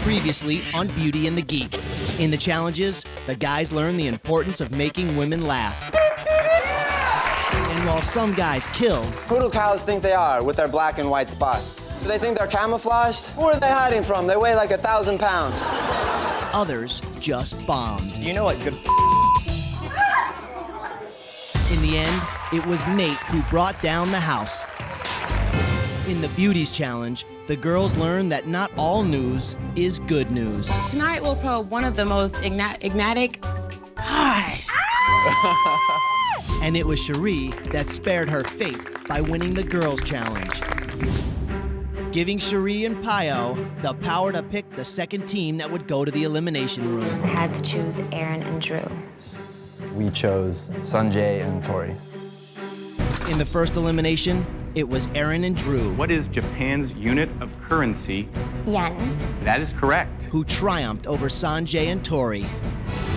Previously on Beauty and the Geek. In the challenges, the guys learn the importance of making women laugh. And while some guys killed, Who do cows think they are with their black and white spots? Do they think they're camouflaged? Who are they hiding from? They weigh like 1,000 pounds. others just bombed. You know what good In the end, it was Nate who brought down the house. In the Beauties Challenge, the girls learned that not all news is good news. Tonight we'll probe one of the most enigmatic. Gosh. And it was Cherie that spared her fate by winning the Girls Challenge, giving Cherie and Pio the power to pick the second team that would go to the Elimination Room. I had to choose Aaron and Drew. We chose Sanjay and Tori. In the first elimination, it was Aaron and Drew What is Japan's unit of currency? Yen. That is correct. who triumphed over Sanjay and Tori.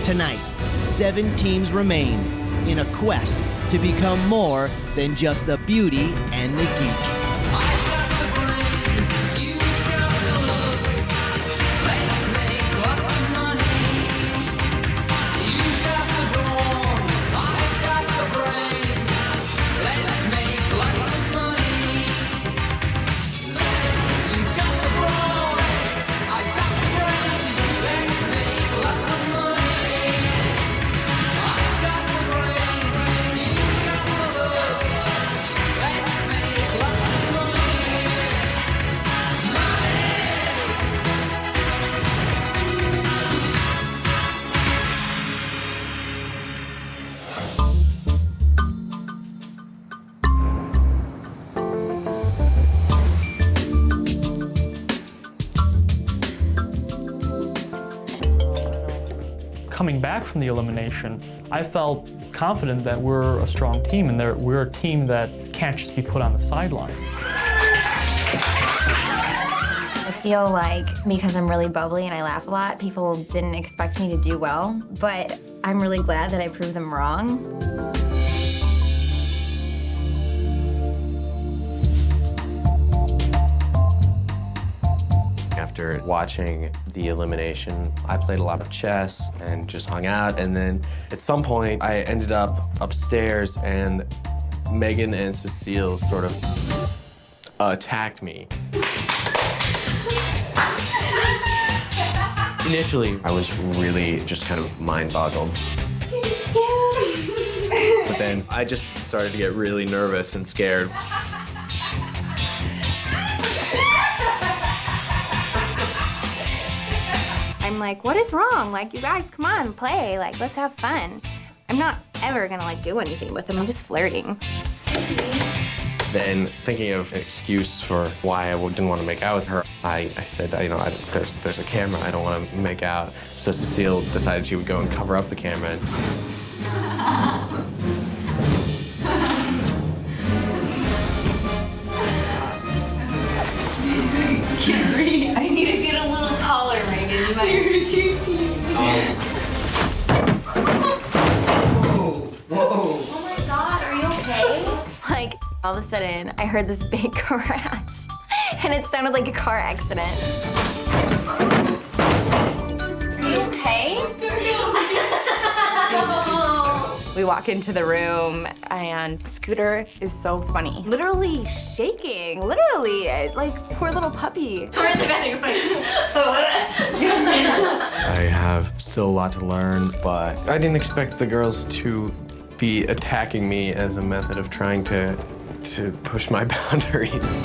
Tonight, 7 teams remain in a quest to become more than just the beauty and the geek. Coming back from the elimination, I felt confident that we're a strong team and that we're a team that can't just be put on the sideline. I feel like because I'm really bubbly and I laugh a lot, people didn't expect me to do well, but I'm really glad that I proved them wrong. After watching the elimination, I played a lot of chess and just hung out. And then at some point, I ended up upstairs and Megan and Cecile sort of attacked me. Initially, I was really just kind of mind-boggled. But then I just started to get really nervous and scared. I'm like, what is wrong? Like, you guys, come on, play. Like, let's have fun. I'm not ever gonna like do anything with them. I'm just flirting. Then, thinking of an excuse for why I didn't want to make out with her, I said, there's a camera, I don't want to make out. So Cecile decided she would go and cover up the camera. I need to get a little taller, Megan. You're too teeny. Oh my God, are you okay? Like, all of a sudden, I heard this big crash, and it sounded like a car accident. Are you okay? We walk into the room and Scooter is so funny. Literally shaking, literally, like poor little puppy. I have still a lot to learn, but I didn't expect the girls to be attacking me as a method of trying to push my boundaries.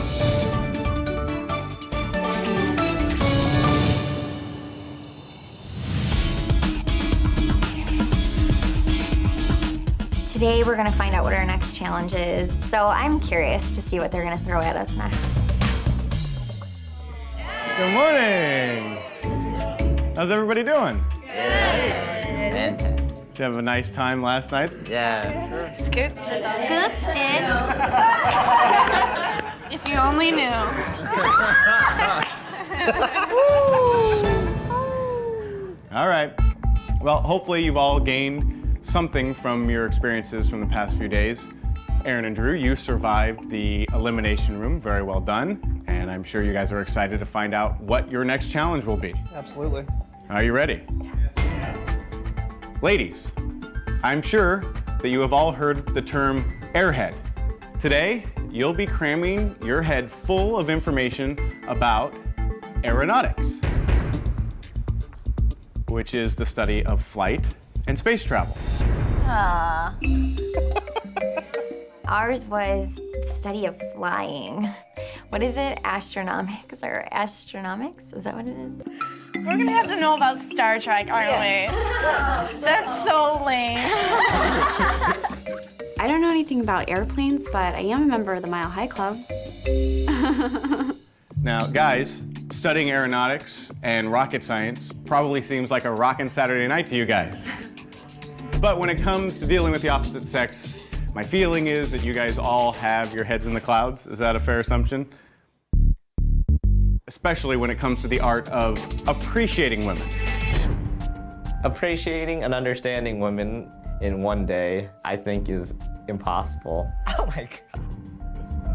Today, we're gonna find out what our next challenge is. So I'm curious to see what they're gonna throw at us next. Good morning. How's everybody doing? Fantastic. Did you have a nice time last night? Yeah. Scoops did. If you only knew. All right. Well, hopefully you've all gained something from your experiences from the past few days. Aaron and Drew, you survived the elimination room. Very well done. And and I'm sure you guys are excited to find out what your next challenge will be. Absolutely. Are you ready? Ladies, I'm sure that you have all heard the term airhead. Today, you'll be cramming your head full of information about aeronautics, which is the study of flight and space travel. Ours was the study of flying. What is it? Astronomics or astronomics? Is that what it is? We're gonna have to know about Star Trek, aren't we? That's so lame. I don't know anything about airplanes, but I am a member of the Mile High Club. Now, guys, studying aeronautics and rocket science probably seems like a rockin' Saturday night to you guys. But when it comes to dealing with the opposite sex, my feeling is that you guys all have your heads in the clouds. Is that a fair assumption? Especially when it comes to the art of appreciating women. Appreciating and understanding women in one day, I think, is impossible. Oh my God.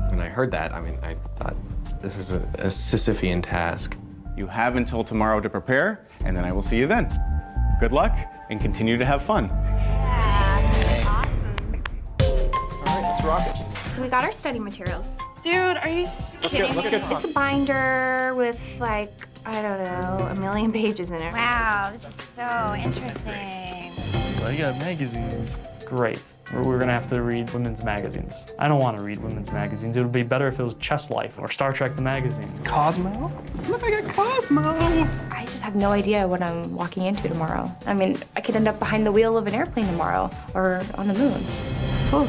When I heard that, I thought this is a Sisyphean task. You have until tomorrow to prepare, and then I will see you then. Good luck, and continue to have fun. Rocket. So we got our study materials. Dude, are you kidding? Let's get It's a binder with like, I don't know, 1 million pages in it. Wow, this is so interesting. I got magazines. Great. We're gonna have to read women's magazines. I don't want to read women's magazines. It would be better if it was Chess Life or Star Trek the magazine. Cosmo? Look, I got Cosmo! I just have no idea what I'm walking into tomorrow. I mean, I could end up behind the wheel of an airplane tomorrow or on the moon. Whew.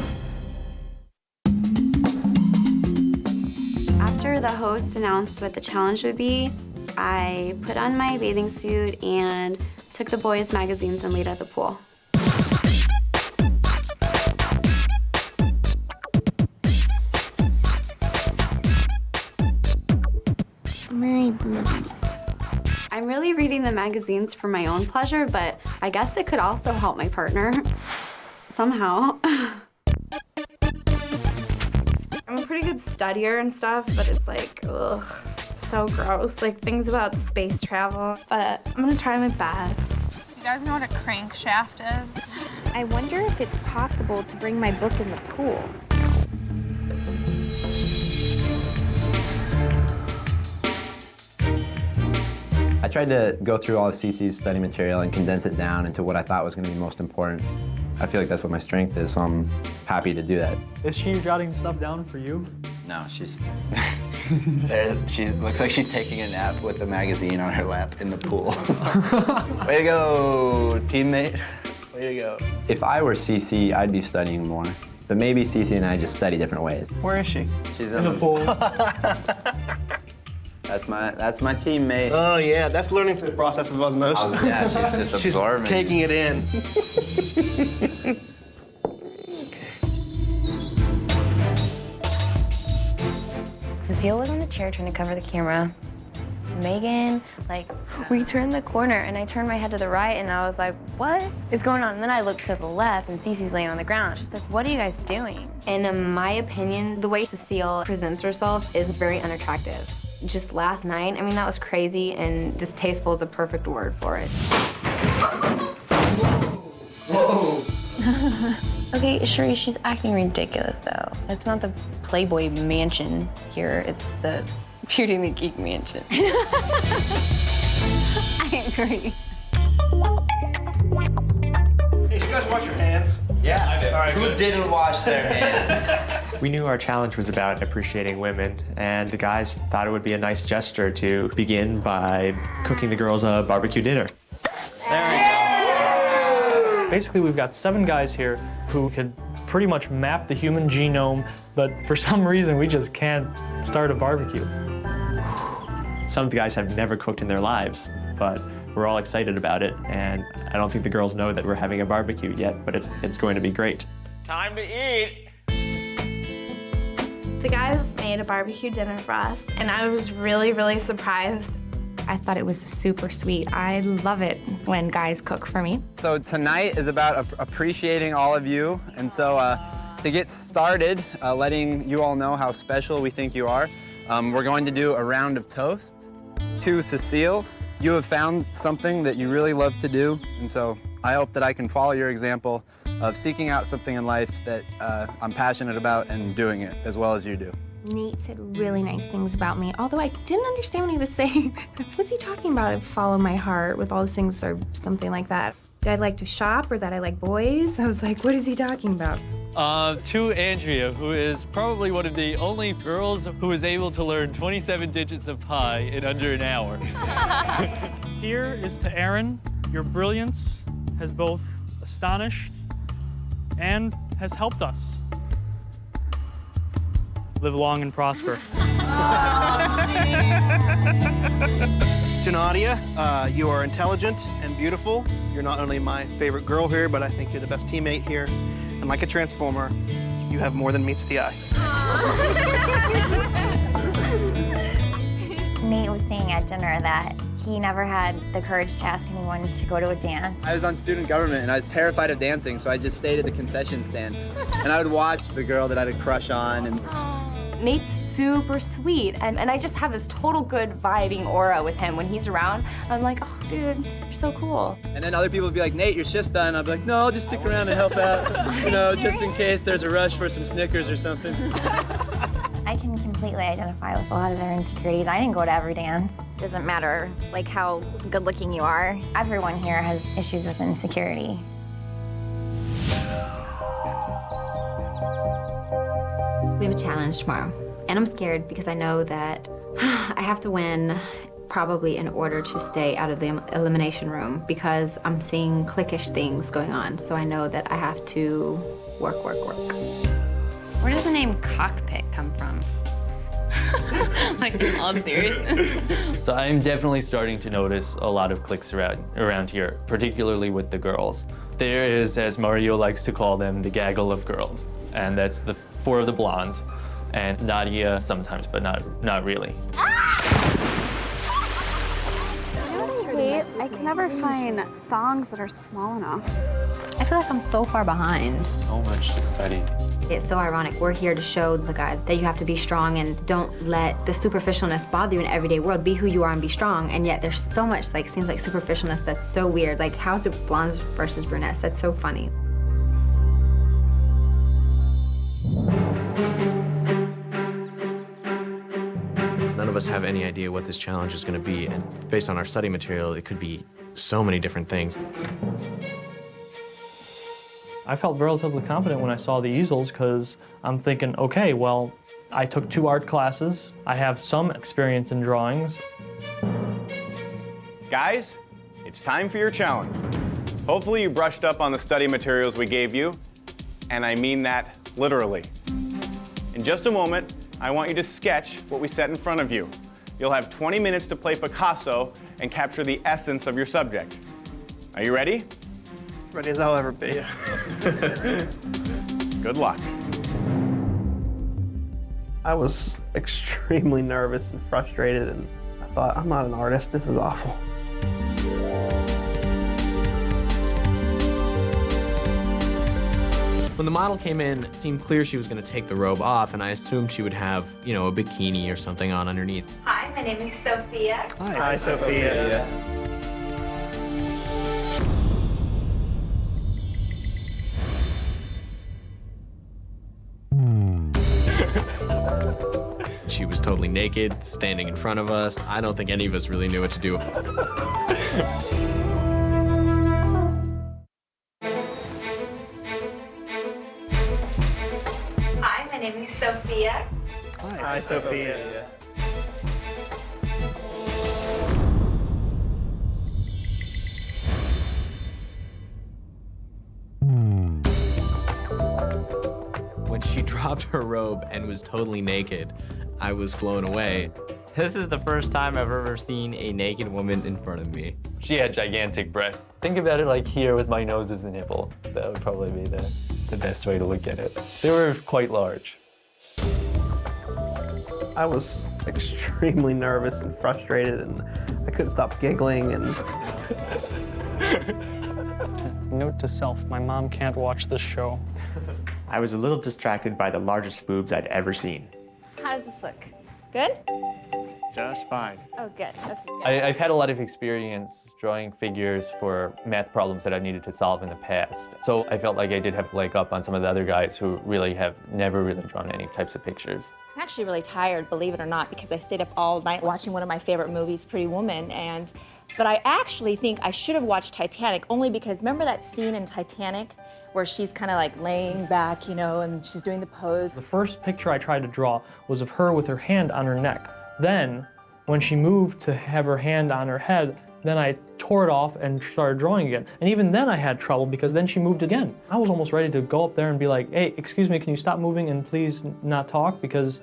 After the host announced what the challenge would be, I put on my bathing suit and took the boys' magazines and laid at the pool. I'm really reading the magazines for my own pleasure, but I guess it could also help my partner. Somehow. I'm a pretty good studier and stuff, but it's like, ugh, so gross. Like things about space travel, but I'm gonna try my best. You guys know what a crankshaft is? I wonder if it's possible to bring my book in the pool. I tried to go through all of Cece's study material and condense it down into what I thought was going to be most important. I feel like that's what my strength is, so I'm happy to do that. Is she jotting stuff down for you? No, she's... she looks like she's taking a nap with a magazine on her lap in the pool. Way to go, teammate. Way to go. If I were Cece, I'd be studying more. But maybe Cece and I just study different ways. Where is she? She's in the pool. That's my teammate. Oh yeah, that's learning through the process of osmosis. Oh, yeah, she's just absorbing. She's taking it in. Cecile was on the chair trying to cover the camera. Megan, like, we turned the corner and I turned my head to the right and I was like, what is going on? And then I looked to the left and Cece's laying on the ground. She says, what are you guys doing? And in my opinion, the way Cecile presents herself is very unattractive. Just last night, I mean, that was crazy, and distasteful is a perfect word for it. Whoa. Okay, Cherie, she's acting ridiculous, though. It's not the Playboy mansion here, it's the Beauty and the Geek mansion. I agree. Hey, did you guys wash your hands? Yeah. All right, Who good. didn't wash their hands? We knew our challenge was about appreciating women, and the guys thought it would be a nice gesture to begin by cooking the girls a barbecue dinner. There we go. Basically, we've got 7 guys here who could pretty much map the human genome, but for some reason, we just can't start a barbecue. Some of the guys have never cooked in their lives, but we're all excited about it, and I don't think the girls know that we're having a barbecue yet, but it's going to be great. Time to eat! The guys made a barbecue dinner for us, and I was really, really surprised. I thought it was super sweet. I love it when guys cook for me. So tonight is about appreciating all of you, and so to get started, letting you all know how special we think you are, We're going to do a round of toasts. To Cecile, you have found something that you really love to do, and so I hope that I can follow your example of seeking out something in life that I'm passionate about and doing it as well as you do. Nate said really nice things about me, although I didn't understand what he was saying. What's he talking about? Follow my heart with all those things or something like that. Did I like to shop or that I like boys? I was like, what is he talking about? To Andrea, who is probably one of the only girls who is able to learn 27 digits of pi in under an hour. Here is to Aaron. Your brilliance has both astonished and has helped us. Live long and prosper. To Nadia, you are intelligent and beautiful. You're not only my favorite girl here, but I think you're the best teammate here. And like a transformer, you have more than meets the eye. Nate was saying at dinner that he never had the courage to ask anyone to go to a dance. I was on student government and I was terrified of dancing, so I just stayed at the concession stand. And I would watch the girl that I had a crush on. And Nate's super sweet, and I just have this total good vibing aura with him when he's around. I'm like, oh, dude, you're so cool. And then other people would be like, Nate, your shift's done. I'd be like, no, I'll just stick around and help out, you know, just in case there's a rush for some Snickers or something. I can completely identify with a lot of their insecurities. I didn't go to every dance. Doesn't matter like how good looking you are. Everyone here has issues with insecurity. We have a challenge tomorrow, and I'm scared because I know that I have to win probably in order to stay out of the elimination room because I'm seeing cliquish things going on, so I know that I have to work. Where does the name cockpit come from? Like, in all seriousness. So I'm definitely starting to notice a lot of cliques around here, particularly with the girls. There is, as Mario likes to call them, the gaggle of girls, and that's the 4 of the blondes, and Nadia sometimes, but not really. I can never find thongs that are small enough. I feel like I'm so far behind. So much to study. It's so ironic. We're here to show the guys that you have to be strong and don't let the superficialness bother you in the everyday world. Be who you are and be strong. And yet there's so much, like, seems like superficialness that's so weird. Like, how's it blondes versus brunettes? That's so funny. None of us have any idea what this challenge is going to be, and based on our study material, it could be so many different things. I felt relatively confident when I saw the easels because I'm thinking, okay, well, I took 2 art classes. I have some experience in drawings. Guys, it's time for your challenge. Hopefully you brushed up on the study materials we gave you, and I mean that literally. In just a moment, I want you to sketch what we set in front of you. You'll have 20 minutes to play Picasso and capture the essence of your subject. Are you ready? Ready as I'll ever be. Good luck. I was extremely nervous and frustrated, and I thought, I'm not an artist, this is awful. When the model came in, it seemed clear she was going to take the robe off, and I assumed she would have, you know, a bikini or something on underneath. Hi, my name is Sophia. Hi, Sophia. She was totally naked, standing in front of us. I don't think any of us really knew what to do. Hi, my name is Sophia. Hi, Sophia. When she dropped her robe and was totally naked, I was blown away. This is the first time I've ever seen a naked woman in front of me. She had gigantic breasts. Think about it like here with my nose as the nipple. That would probably be the best way to look at it. They were quite large. I was extremely nervous and frustrated, and I couldn't stop giggling. And Note to self, my mom can't watch this show. I was a little distracted by the largest boobs I'd ever seen. How does this look? Good? Just fine. Oh, good. Okay, good. I've had a lot of experience drawing figures for math problems that I needed to solve in the past. So I felt like I did have a leg up on some of the other guys who really have never really drawn any types of pictures. I'm actually really tired, believe it or not, because I stayed up all night watching one of my favorite movies, Pretty Woman, but I actually think I should have watched Titanic only because remember that scene in Titanic where she's kind of like laying back, you know, and she's doing the pose. The first picture I tried to draw was of her with her hand on her neck. Then, when she moved to have her hand on her head, then I tore it off and started drawing again. And even then I had trouble because then she moved again. I was almost ready to go up there and be like, hey, excuse me, can you stop moving and please not talk because,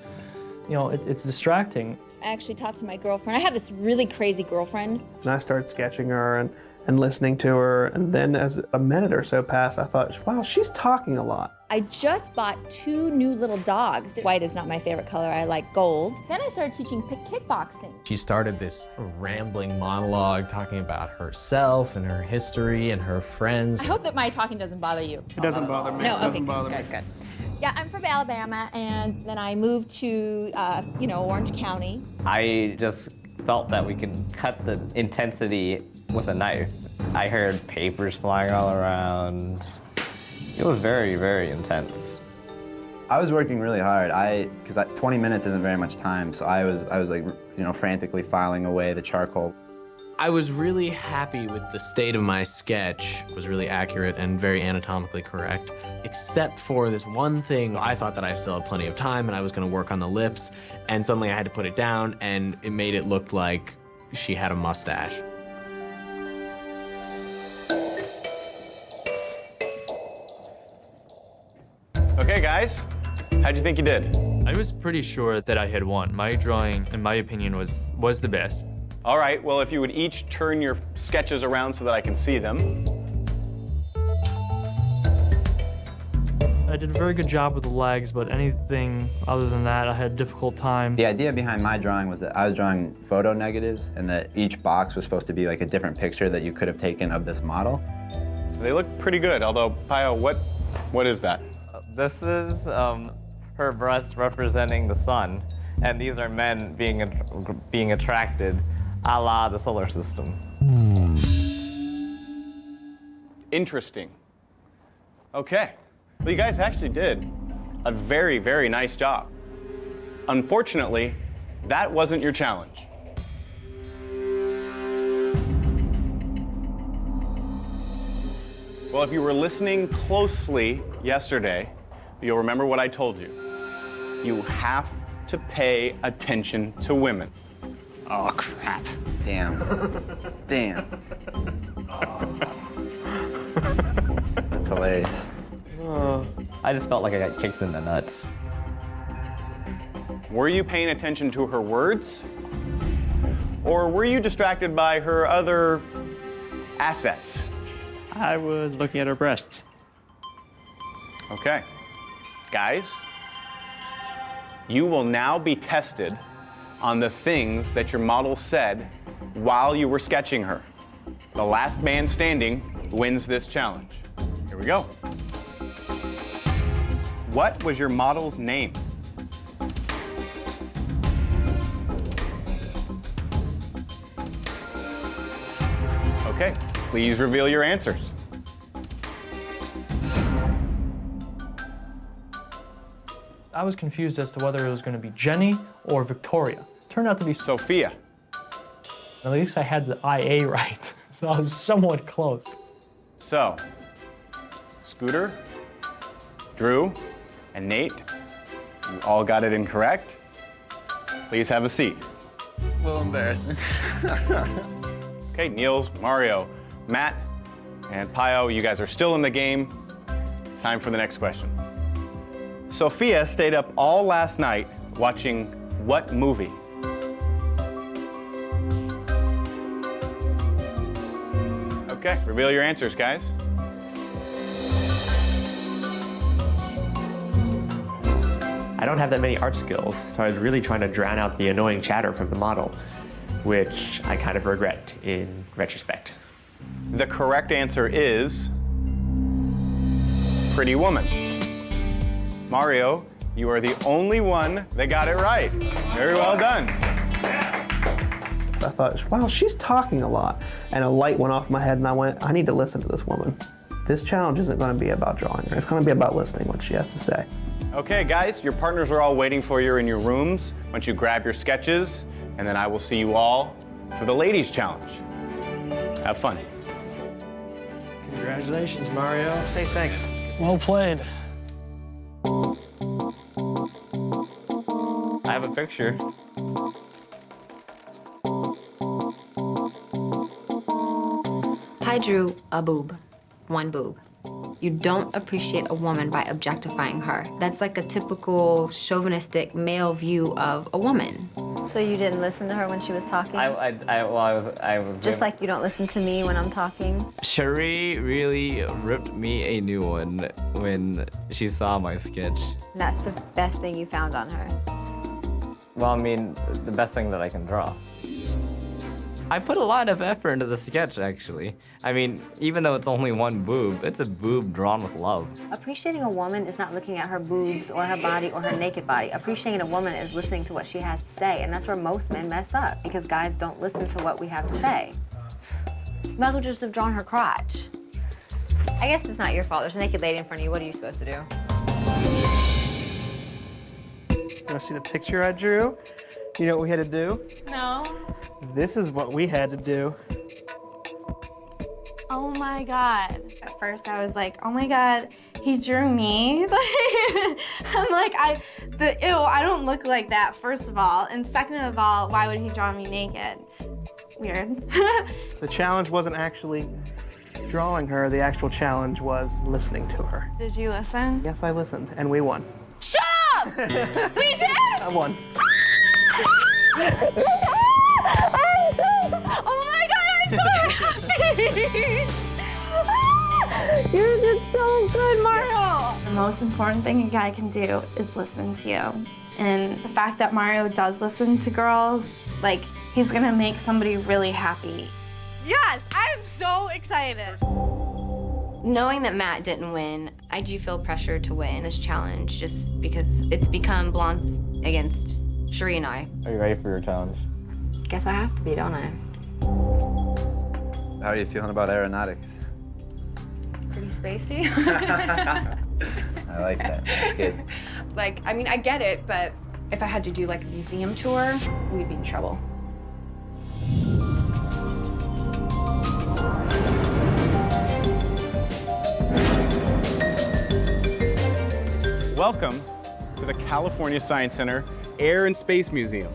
you know, it's distracting. I actually talked to my girlfriend. I have this really crazy girlfriend. And I started sketching her and listening to her, and then as a minute or so passed, I thought, wow, she's talking a lot. I just bought 2 new little dogs. White is not my favorite color, I like gold. Then I started teaching kickboxing. She started this rambling monologue talking about herself and her history and her friends. I hope that my talking doesn't bother you. It doesn't bother me. No, It doesn't okay, bother me. good. Yeah, I'm from Alabama, and then I moved to, Orange County. I just felt that we could cut the intensity with a knife. I heard papers flying all around. It was very, very intense. I was working really hard. Because 20 minutes isn't very much time, so I was like, frantically filing away the charcoal. I was really happy with the state of my sketch. It was really accurate and very anatomically correct, except for this one thing. I thought that I still had plenty of time and I was gonna work on the lips, and suddenly I had to put it down and it made it look like she had a mustache. Okay, guys, how'd you think you did? I was pretty sure that I had won. My drawing, in my opinion, was the best. All right, well, if you would each turn your sketches around so that I can see them. I did a very good job with the legs, but anything other than that, I had a difficult time. The idea behind my drawing was that I was drawing photo negatives, and that each box was supposed to be like a different picture that you could have taken of this model. They look pretty good, although, Pio, what is that? This is her breast representing the sun, and these are men being attracted a la the solar system. Interesting. Okay. Well, you guys actually did a very, very nice job. Unfortunately, that wasn't your challenge. Well, if you were listening closely yesterday, you'll remember what I told you. You have to pay attention to women. Oh, crap. Damn. Damn. That's hilarious. I just felt like I got kicked in the nuts. Were you paying attention to her words? Or were you distracted by her other assets? I was looking at her breasts. Okay. Guys, you will now be tested on the things that your model said while you were sketching her. The last man standing wins this challenge. Here we go. What was your model's name? Okay, please reveal your answers. I was confused as to whether it was going to be Jenny or Victoria. Turned out to be Sophia. At least I had the IA right, so I was somewhat close. So, Scooter, Drew, and Nate, you all got it incorrect. Please have a seat. A little embarrassing. Okay, Niels, Mario, Matt, and Pio, you guys are still in the game. It's time for the next question. Sophia stayed up all last night watching what movie? Okay, reveal your answers, guys. I don't have that many art skills, so I was really trying to drown out the annoying chatter from the model, which I kind of regret in retrospect. The correct answer is Pretty Woman. Mario, You are the only one that got it right. Very well done. I thought, wow, she's talking a lot. And a light went off my head and I went, I need to listen to this woman. This challenge isn't going to be about drawing her. It's going to be about listening what she has to say. Okay, guys, your partners are all waiting for you in your rooms. Why don't you grab your sketches, and then I will see you all for the ladies' challenge. Have fun. Congratulations, Mario. Hey, thanks. Well played. I have a picture. I drew a boob, one boob. You don't appreciate a woman by objectifying her. That's like a typical chauvinistic male view of a woman. So you didn't listen to her when she was talking? I was Just like you don't listen to me when I'm talking? Cherie really ripped me a new one when she saw my sketch. And that's the best thing you found on her. Well, I mean, the best thing that I can draw. I put a lot of effort into the sketch, actually. I mean, even though it's only one boob, it's a boob drawn with love. Appreciating a woman is not looking at her boobs or her body or her naked body. Appreciating a woman is listening to what she has to say, and that's where most men mess up, because guys don't listen to what we have to say. You might as well just have drawn her crotch. I guess it's not your fault. There's a naked lady in front of you. What are you supposed to do? You want to see the picture I drew? You know what we had to do? No. This is what we had to do. Oh my God. At first I was like, oh my God, he drew me. I'm like, ew, I don't look like that, first of all. And second of all, why would he draw me naked? Weird. The challenge wasn't actually drawing her. The actual challenge was listening to her. Did you listen? Yes, I listened, and we won. Shut up! We did? I won. Oh my God, I'm so happy! You did so good, Mario! The most important thing a guy can do is listen to you. And the fact that Mario does listen to girls, like, he's gonna make somebody really happy. Yes, I'm so excited. Knowing that Matt didn't win, I do feel pressure to win this challenge just because it's become blondes against Cherie and I. Are you ready for your challenge? Guess I have to be, don't I? How are you feeling about aeronautics? Pretty spacey. I like that. That's good. Like, I mean, I get it, but if I had to do like a museum tour, we'd be in trouble. Welcome to the California Science Center Air and Space Museum.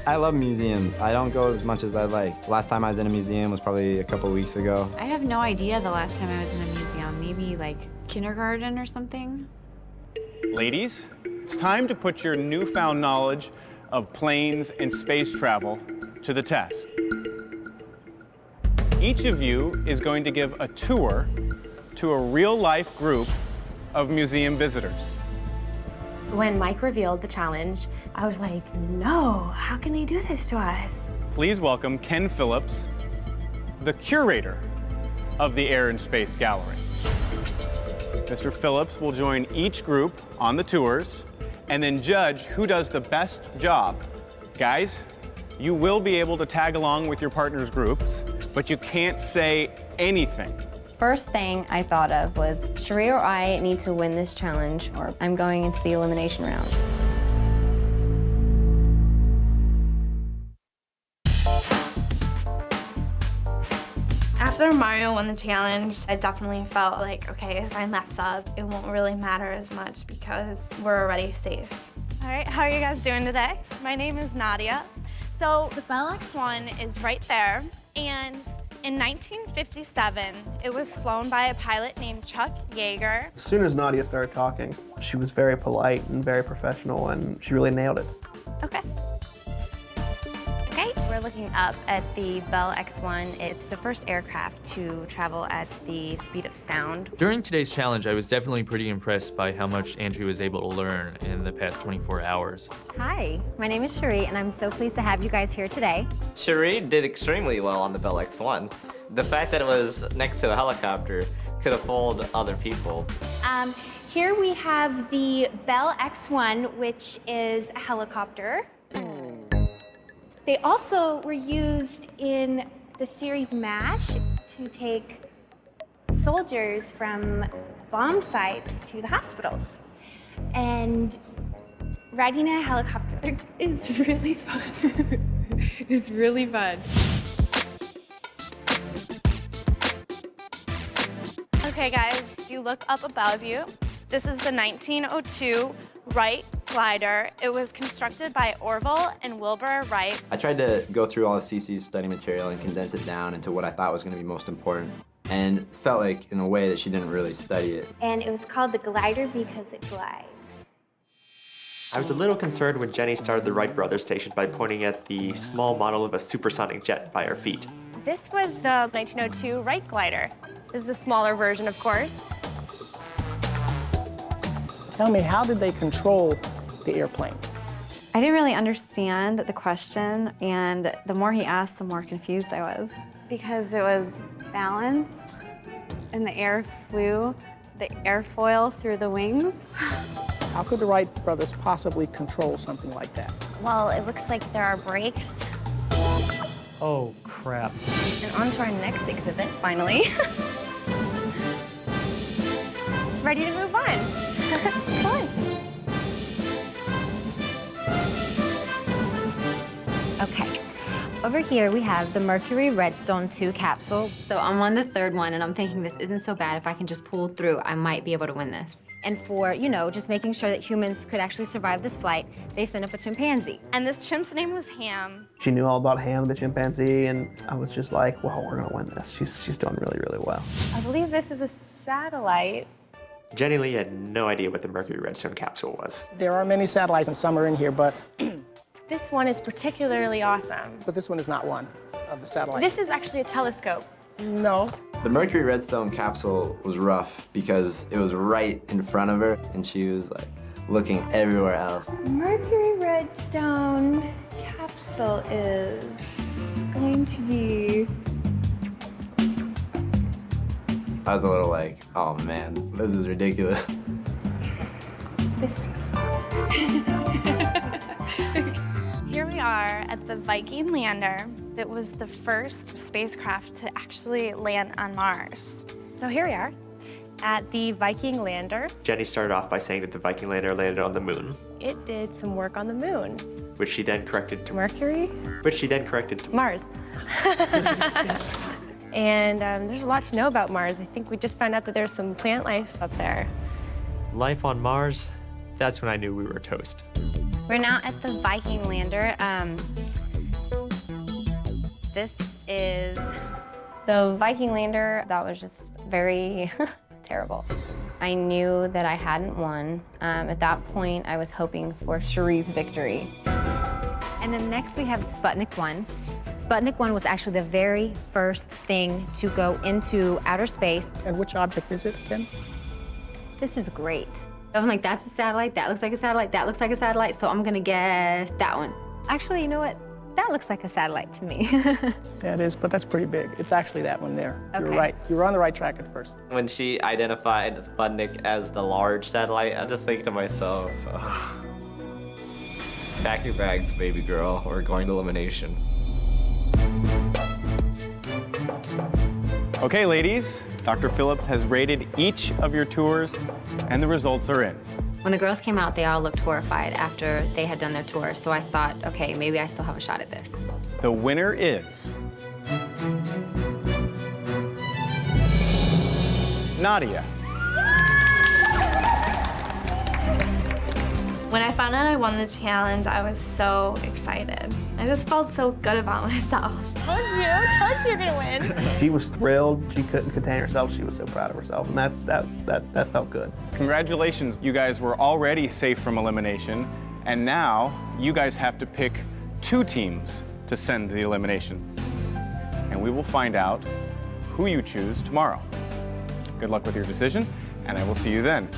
I love museums. I don't go as much as I'd like. Last time I was in a museum was probably a couple weeks ago. I have no idea the last time I was in a museum. Maybe like kindergarten or something. Ladies, it's time to put your newfound knowledge of planes and space travel to the test. Each of you is going to give a tour to a real-life group of museum visitors. When Mike revealed the challenge, I was like, no, how can they do this to us? Please welcome Ken Phillips, the curator of the Air and Space Gallery. Mr. Phillips will join each group on the tours and then judge who does the best job. Guys, you will be able to tag along with your partner's groups, but you can't say anything. First thing I thought of was, Cherie or I need to win this challenge, or I'm going into the elimination round. After Mario won the challenge, I definitely felt like, okay, if I mess up, it won't really matter as much because we're already safe. All right, how are you guys doing today? My name is Nadia. So the Bell X-1 is right there, and in 1957, it was flown by a pilot named Chuck Yeager. As soon as Nadia started talking, she was very polite and very professional, and she really nailed it. Okay. Okay, we're looking up at the Bell X-1. It's the first aircraft to travel at the speed of sound. During today's challenge, I was definitely pretty impressed by how much Andrew was able to learn in the past 24 hours. Hi, my name is Cherie, and I'm so pleased to have you guys here today. Cherie did extremely well on the Bell X-1. The fact that it was next to a helicopter could have fooled other people. Here we have the Bell X-1, which is a helicopter. They also were used in the series MASH to take soldiers from bomb sites to the hospitals. And riding a helicopter is really fun. It's really fun. Okay guys, you look up above you. This is the 1902 Wright glider. It was constructed by Orville and Wilbur Wright. I tried to go through all of Cece's study material and condense it down into what I thought was going to be most important. And it felt like, in a way, that she didn't really study it. And it was called the glider because it glides. I was a little concerned when Jenny started the Wright brothers station by pointing at the small model of a supersonic jet by her feet. This was the 1902 Wright glider. This is a smaller version, of course. Tell me, how did they control the airplane? I didn't really understand the question, and the more he asked, the more confused I was. Because it was balanced, and the air flew, the airfoil through the wings. How could the Wright brothers possibly control something like that? Well, it looks like there are brakes. Oh, crap. And on to our next exhibit, finally. Ready to move on. Come on. Okay. Over here we have the Mercury Redstone 2 capsule. So I'm on the third one and I'm thinking this isn't so bad. If I can just pull through, I might be able to win this. And for, you know, just making sure that humans could actually survive this flight, they sent up a chimpanzee. And this chimp's name was Ham. She knew all about Ham, the chimpanzee, and I was just like, well, we're gonna win this. She's doing really, really well. I believe this is a satellite. Jenny Lee had no idea what the Mercury Redstone capsule was. There are many satellites and some are in here, but This one is particularly awesome. this one is not one of the satellites. This is actually a telescope. No. The Mercury Redstone capsule was rough because it was right in front of her and she was like looking everywhere else. Mercury Redstone capsule is going to be... I was a little like, oh man, this is ridiculous. This Here we are at the Viking lander. It was the first spacecraft to actually land on Mars. So here we are at the Viking lander. Jenny started off by saying that the Viking lander landed on the moon, It did some work on the moon. which she then corrected to Mercury? Mars. And there's a lot to know about Mars. I think we just found out that there's some plant life up there. Life on Mars, that's when I knew we were toast. We're now at the Viking lander. This is the Viking lander. That was just very terrible. I knew that I hadn't won. At that point, I was hoping for Cherie's victory. And then next we have Sputnik 1. Sputnik 1 was actually the very first thing to go into outer space. And which object is it again? This is great. I'm like, that's a satellite, that looks like a satellite, that looks like a satellite, so I'm gonna guess that one. Actually, you know what? That looks like a satellite to me. Yeah, it is, but that's pretty big. It's actually that one there. You're Okay. right. You were on the right track at first. When she identified Sputnik as the large satellite, I just think to myself, ugh. Pack your bags, baby girl. We're going to elimination. Okay, ladies, Dr. Phillips has rated each of your tours, and the results are in. When the girls came out, they all looked horrified after they had done their tour, so I thought, okay, maybe I still have a shot at this. The winner is Nadia. When I found out I won the challenge, I was so excited. I just felt so good about myself. Told you you're gonna win. She was thrilled. She couldn't contain herself. She was so proud of herself, and that felt good. Congratulations, you guys were already safe from elimination, and now you guys have to pick 2 teams to send to the elimination. And we will find out who you choose tomorrow. Good luck with your decision, and I will see you then.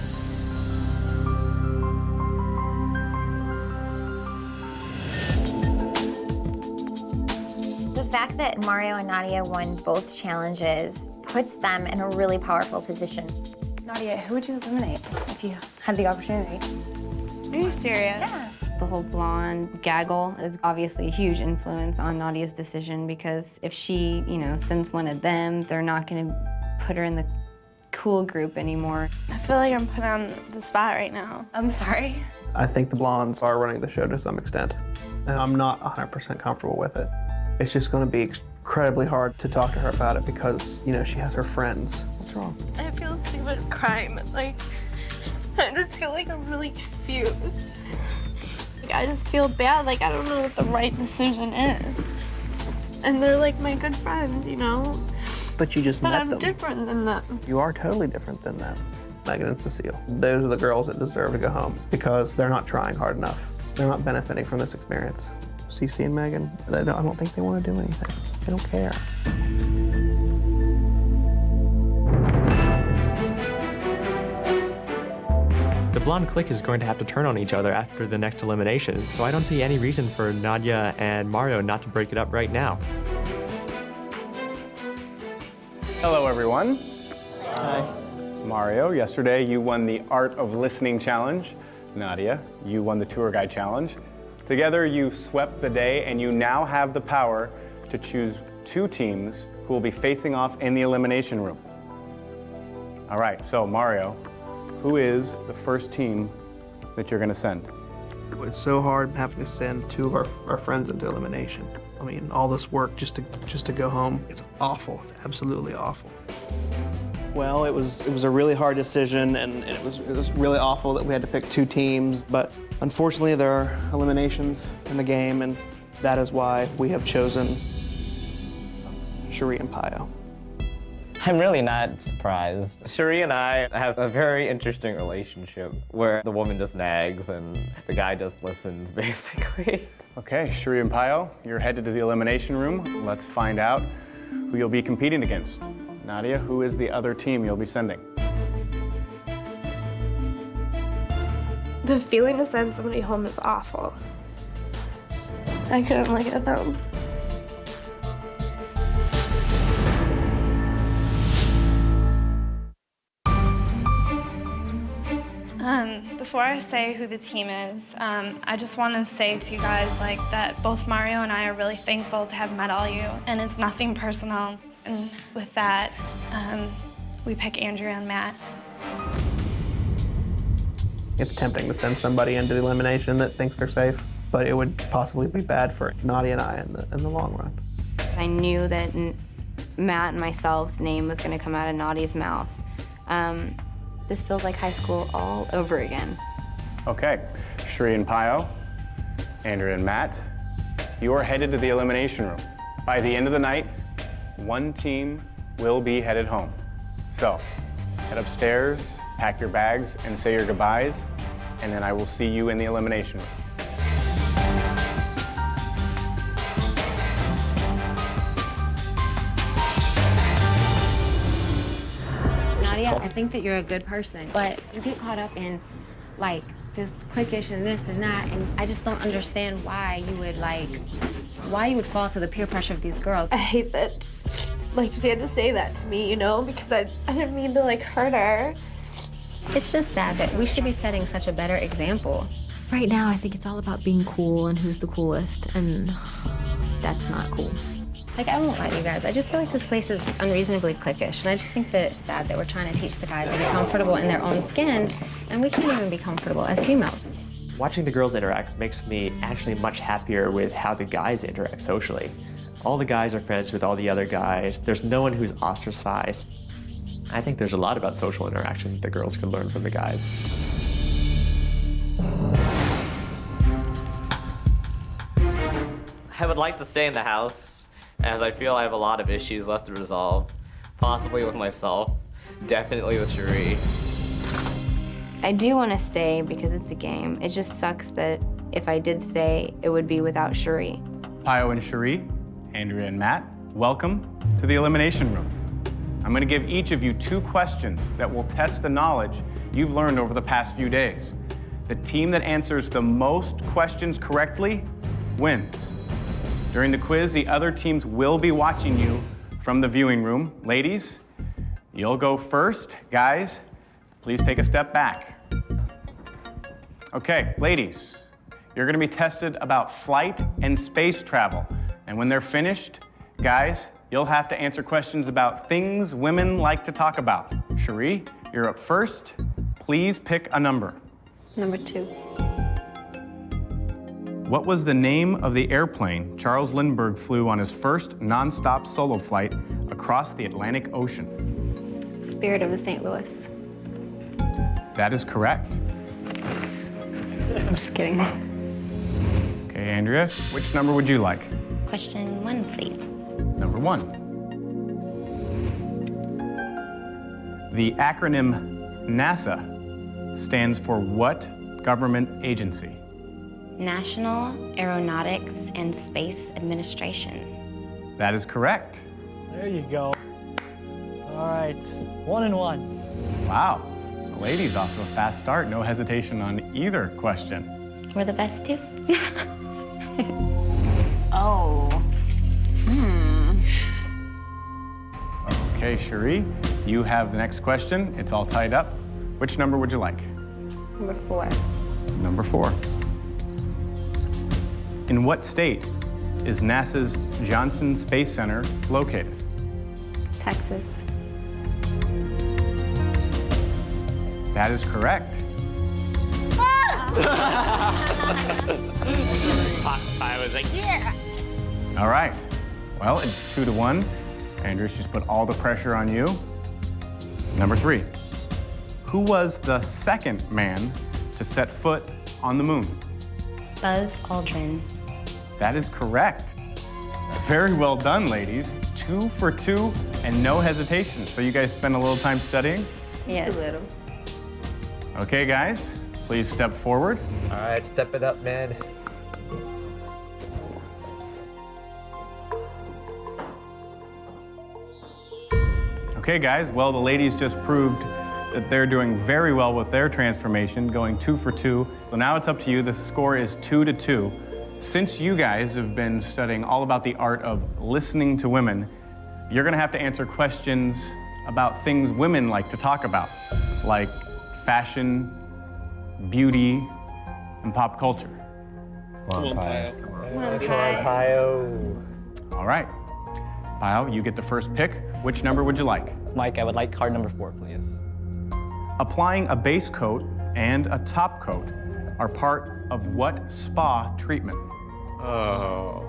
The fact that Mario and Nadia won both challenges puts them in a really powerful position. Nadia, who would you eliminate if you had the opportunity? Are you serious? Yeah. The whole blonde gaggle is obviously a huge influence on Nadia's decision because if she, sends one of them, they're not going to put her in the cool group anymore. I feel like I'm put on the spot right now. I'm sorry. I think the blondes are running the show to some extent, and I'm not 100% comfortable with it. It's just going to be incredibly hard to talk to her about it because, she has her friends. What's wrong? I feel stupid crying. I just feel like I'm really confused. I just feel bad, I don't know what the right decision is. And they're my good friends, But you just met them. But I'm different than them. You are totally different than them. Megan and Cecile. Those are the girls that deserve to go home because they're not trying hard enough. They're not benefiting from this experience. Cece and Megan, I don't think they want to do anything. They don't care. The blonde clique is going to have to turn on each other after the next elimination, so I don't see any reason for Nadia and Mario not to break it up right now. Hello, everyone. Hi. Mario, yesterday you won the Art of Listening Challenge. Nadia, you won the Tour Guide Challenge. Together, you swept the day, and you now have the power to choose 2 teams who will be facing off in the elimination room. All right, so Mario, who is the first team that you're going to send? It's so hard having to send 2 of our friends into elimination. I mean, all this work just to go home. It's awful. It's absolutely awful. Well, it was a really hard decision, and it was really awful that we had to pick 2 teams. But unfortunately, there are eliminations in the game, and that is why we have chosen Cherie and Pio. I'm really not surprised. Cherie and I have a very interesting relationship where the woman just nags and the guy just listens, basically. Okay, Cherie and Pio, you're headed to the elimination room. Let's find out who you'll be competing against. Nadia, who is the other team you'll be sending? The feeling to send somebody home is awful. I couldn't look at them. Before I say who the team is, I just want to say to you guys that both Mario and I are really thankful to have met all you, and it's nothing personal. And with that, we pick Andrea and Matt. It's tempting to send somebody into the elimination that thinks they're safe, but it would possibly be bad for Nadia and I in the long run. I knew that Matt and myself's name was going to come out of Nadia's mouth. This feels like high school all over again. Okay, Cherie and Pio, Andrea and Matt, you are headed to the elimination room. By the end of the night, 1 team will be headed home. So, head upstairs, pack your bags, and say your goodbyes, and then I will see you in the elimination room. Nadia, I think that you're a good person, but you get caught up in this cliquish and this and that, and I just don't understand why you would fall to the peer pressure of these girls. I hate that, she had to say that to me, because I didn't mean to, hurt her. It's just sad that we should be setting such a better example. Right now, I think it's all about being cool and who's the coolest, and that's not cool. I won't lie to you guys, I just feel like this place is unreasonably cliquish, and I just think that it's sad that we're trying to teach the guys to be comfortable in their own skin, and we can't even be comfortable as females. Watching the girls interact makes me actually much happier with how the guys interact socially. All the guys are friends with all the other guys. There's no one who's ostracized. I think there's a lot about social interaction that the girls can learn from the guys. I would like to stay in the house, as I feel I have a lot of issues left to resolve. Possibly with myself, definitely with Cherie. I do want to stay because it's a game. It just sucks that if I did stay, it would be without Cherie. Pio and Cherie, Andrea and Matt, welcome to the elimination room. I'm going to give each of you 2 questions that will test the knowledge you've learned over the past few days. The team that answers the most questions correctly wins. During the quiz, the other teams will be watching you from the viewing room. Ladies, You'll go first. Guys, please take a step back. Okay, ladies, you're gonna be tested about flight and space travel. And when they're finished, guys, you'll have to answer questions about things women like to talk about. Cherie, you're up first. Please pick a number. Number 2. What was the name of the airplane Charles Lindbergh flew on his first nonstop solo flight across the Atlantic Ocean? Spirit of the St. Louis. That is correct. I'm just kidding. Okay, Andrea, which number would you like? Question 1, please. Number 1. The acronym NASA stands for what government agency? National Aeronautics and Space Administration. That is correct. There you go. All right, 1 and 1. Wow, the ladies off to a fast start. No hesitation on either question. We're the best too. Oh. Okay, Cherie, you have the next question. It's all tied up. Which number would you like? Number 4. Number 4. In what state is NASA's Johnson Space Center located? Texas. That is correct. I was like, yeah. All right. Well, it's 2-1. Andrew, she's put all the pressure on you. Number 3. Who was the second man to set foot on the moon? Buzz Aldrin. That is correct. Very well done, ladies. 2 for 2 and no hesitation. So you guys spend a little time studying? Yes. A little. Okay, guys, please step forward. All right, step it up, man. Okay, guys, well, the ladies just proved that they're doing very well with their transformation, going 2 for 2. So now it's up to you. The score is 2-2. Since you guys have been studying all about the art of listening to women, you're gonna have to answer questions about things women like to talk about, like fashion, beauty, and pop culture. Come on, Pio. Come on, Pio. All right. Pio, you get the first pick. Which number would you like? Mike, I would like card number 4, please. Applying a base coat and a top coat are part of what spa treatment? Oh.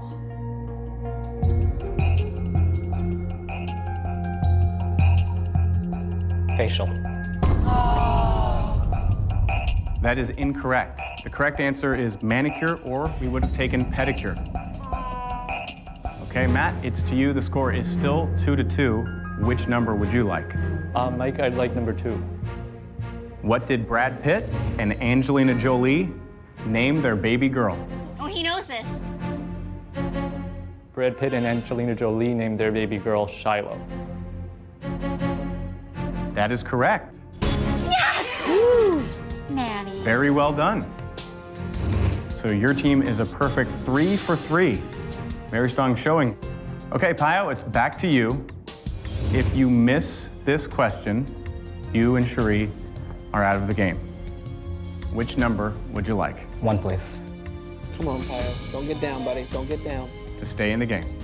Facial. That is incorrect. The correct answer is manicure, or we would have taken pedicure. Okay, Matt, it's to you. The score is still 2-2. Which number would you like? Mike, I'd like number 2. What did Brad Pitt and Angelina Jolie name their baby girl? Oh, he knows this. Brad Pitt and Angelina Jolie named their baby girl Shiloh. That is correct. Yes! Woo! Maddie. Very well done. So your team is a perfect 3 for 3. Very strong showing. Okay, Pio, it's back to you. If you miss this question, you and Cherie are out of the game. Which number would you like? 1, please. Come on, Pio. Don't get down, buddy. Don't get down. To stay in the game.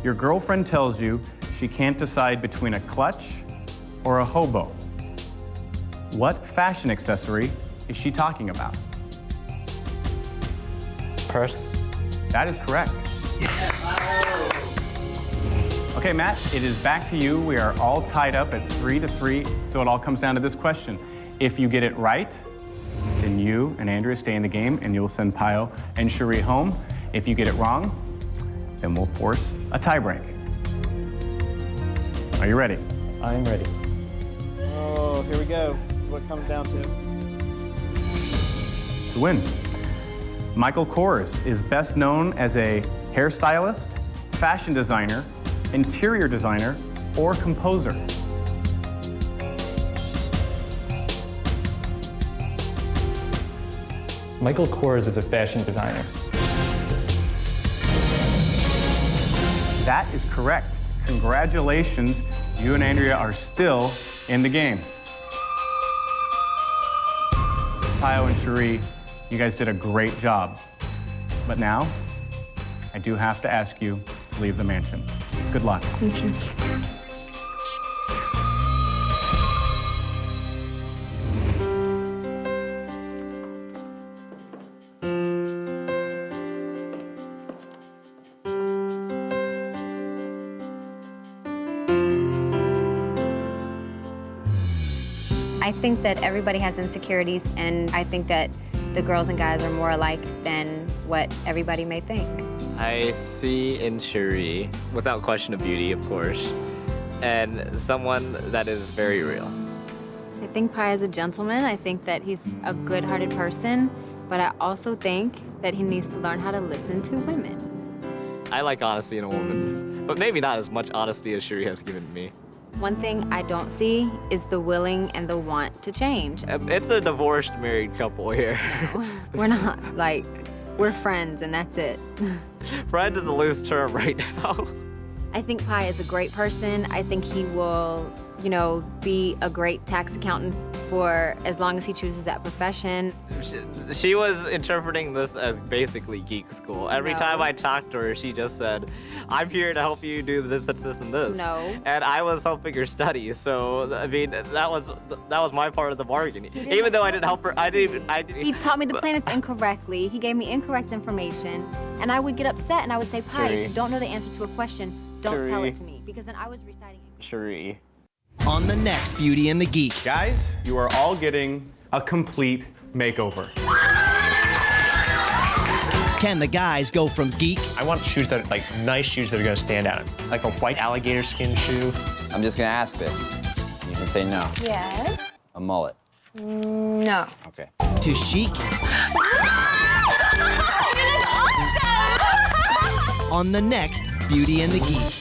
Your girlfriend tells you she can't decide between a clutch or a hobo. What fashion accessory is she talking about? Purse. That is correct. Okay, Matt, it is back to you. We are all tied up at 3-3, so it all comes down to this question. If you get it right, then you and Andrea stay in the game, and you'll send Pio and Cherie home. If you get it wrong, then we'll force a tiebreak. Are you ready? I'm ready. Oh, here we go. That's what it comes down to. To win. Michael Kors is best known as a hairstylist, fashion designer, interior designer, or composer. Michael Kors is a fashion designer. That is correct. Congratulations You and Andrea are still in the game. Tayo and Cherie, you guys did a great job. But now, I do have to ask you to leave the mansion. Good luck. Thank you. I think that everybody has insecurities, and I think that the girls and guys are more alike than what everybody may think. I see in Cherie, without question, a beauty, of course, and someone that is very real. I think Pi is a gentleman. I think that he's a good-hearted person, but I also think that he needs to learn how to listen to women. I like honesty in a woman, but maybe not as much honesty as Cherie has given me. One thing I don't see is the willing and the want to change. It's a divorced married couple here. No, we're not. Like, we're friends and that's it. Friend is a loose term right now. I think Pi is a great person. I think he will, you know, be a great tax accountant for as long as he chooses that profession. She was interpreting this as basically geek school. Every time I talked to her, she just said, I'm here to help you do this, and this. No. And I was helping her study, so, I mean, that was my part of the bargain. Even though I didn't help her, I didn't. He taught me the planets incorrectly. He gave me incorrect information, and I would get upset and I would say, Pi, if you don't know the answer to a question, don't tell it to me, because then I was reciting it. Cherie. On the next Beauty and the Geek. Guys, you are all getting a complete makeover. Can the guys go from geek? I want shoes that are like nice shoes that are gonna stand out. Like a white alligator skin shoe. I'm just gonna ask this. You can say no. Yes. A mullet. No. Okay. To chic? On the next Beauty and the Geek.